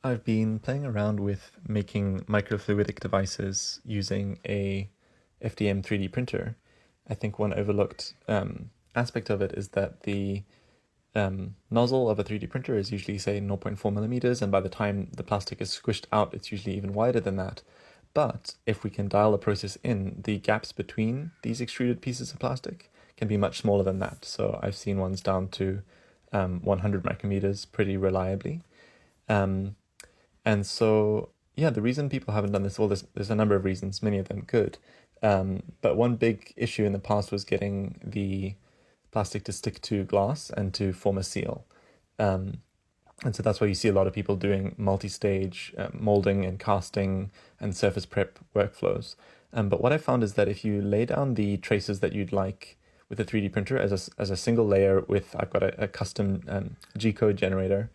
I've been playing around with making microfluidic devices using a FDM 3D printer. I think one overlooked aspect of it is that the nozzle of a 3D printer is usually, say, 0.4 millimeters, and by the time the plastic is squished out, it's usually even wider than that. But if we can dial the process in, the gaps between these extruded pieces of plastic can be much smaller than that. So I've seen ones down to 100 micrometers pretty reliably. And so, yeah, the reason people haven't done this, well, there's a number of reasons, many of them good. But one big issue in the past was getting the plastic to stick to glass and to form a seal. And so that's why you see a lot of people doing multi-stage molding and casting and surface prep workflows. But what I found is that if you lay down the traces that you'd like with a 3D printer as a single layer with, I've got a custom G-code generator,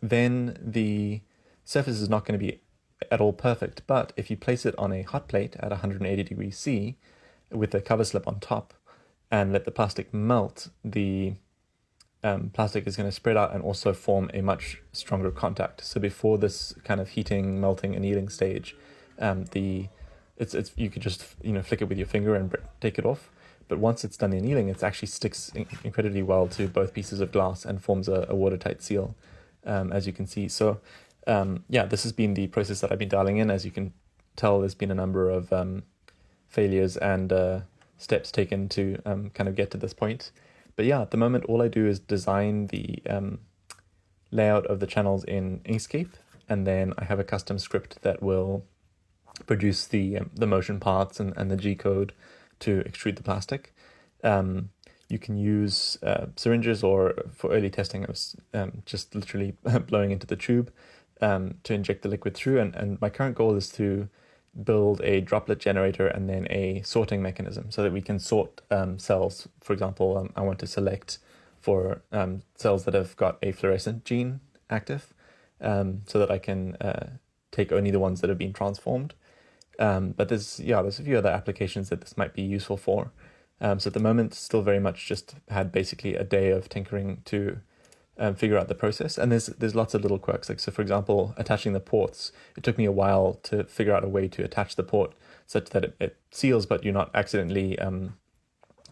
then the surface is not going to be at all perfect. But if you place it on a hot plate at 180 degrees C with a cover slip on top and let the plastic melt, the plastic is going to spread out and also form a much stronger contact. So before this kind of heating, melting, annealing stage, you could just flick it with your finger and take it off. But once it's done the annealing, it actually sticks incredibly well to both pieces of glass and forms a watertight seal, as you can see. So yeah, this has been the process that I've been dialing in. As you can tell, there's been a number of failures and steps taken to kind of get to this point. But yeah, at the moment, all I do is design the layout of the channels in Inkscape, and then I have a custom script that will produce the motion parts and the G-code to extrude the plastic. You can use syringes, or for early testing, I was just literally blowing into the tube to inject the liquid through. And my current goal is to build a droplet generator and then a sorting mechanism so that we can sort cells. For example, I want to select for cells that have got a fluorescent gene active, so that I can take only the ones that have been transformed. But there's a few other applications that this might be useful for. So at the moment, still very much just had basically a day of tinkering to figure out the process. And there's lots of little quirks. Like, so for example, attaching the ports, it took me a while to figure out a way to attach the port such that it seals, but you're not accidentally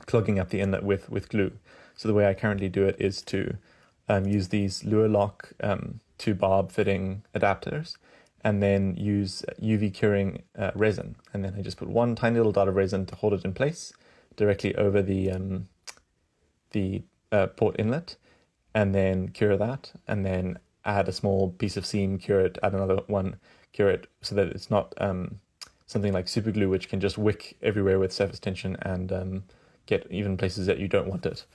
clogging up the inlet with glue. So the way I currently do it is to use these lure lock to barb fitting adapters, and then use UV curing resin. And then I just put one tiny little dot of resin to hold it in place directly over the port inlet, and then cure that, and then add a small piece of seam, cure it, add another one, cure it, so that it's not something like super glue, which can just wick everywhere with surface tension and get even places that you don't want it.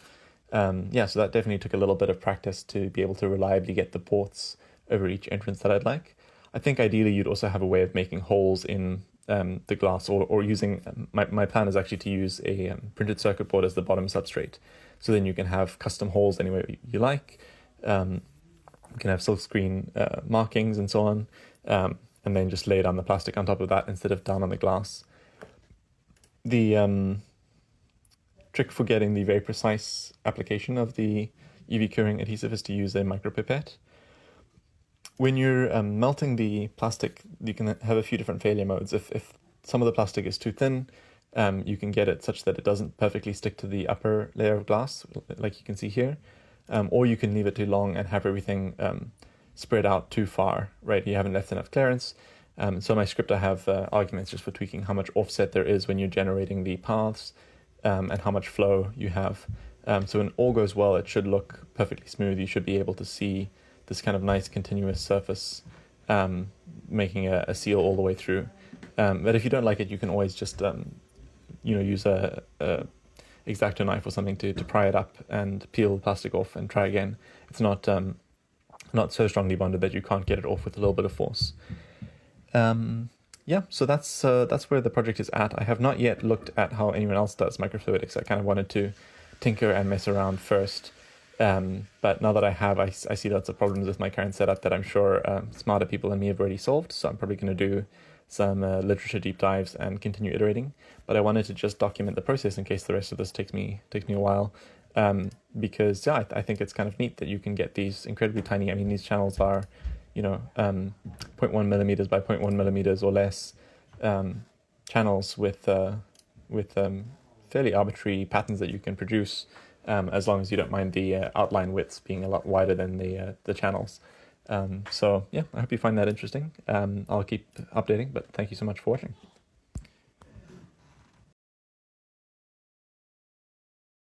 Yeah, so that definitely took a little bit of practice to be able to reliably get the ports over each entrance that I'd like. I think ideally you'd also have a way of making holes in the glass, or using, my plan is actually to use a printed circuit board as the bottom substrate. So then you can have custom holes anywhere you like. You can have silkscreen markings and so on, and then just lay down the plastic on top of that instead of down on the glass. The trick for getting the very precise application of the UV curing adhesive is to use a micropipette. When you're melting the plastic, you can have a few different failure modes. If some of the plastic is too thin, you can get it such that it doesn't perfectly stick to the upper layer of glass, like you can see here. Or you can leave it too long and have everything spread out too far, right? You haven't left enough clearance. So in my script, I have arguments just for tweaking how much offset there is when you're generating the paths, and how much flow you have. So when all goes well, it should look perfectly smooth. You should be able to see this kind of nice continuous surface making a seal all the way through. But if you don't like it, you can always just use a X-Acto knife or something to pry it up and peel the plastic off and try again. It's not so strongly bonded that you can't get it off with a little bit of force. Yeah, so that's where the project is at. I have not yet looked at how anyone else does microfluidics. I kind of wanted to tinker and mess around first. But now that I have, I see lots of problems with my current setup that I'm sure smarter people than me have already solved. So I'm probably going to do some literature deep dives and continue iterating. But I wanted to just document the process in case the rest of this takes me a while. Because yeah, I think it's kind of neat that you can get these incredibly tiny. I mean, these channels are 0.1 millimeters by 0.1 millimeters or less channels with fairly arbitrary patterns that you can produce, as long as you don't mind the outline widths being a lot wider than the channels. So yeah, I hope you find that interesting. I'll keep updating, but thank you so much for watching.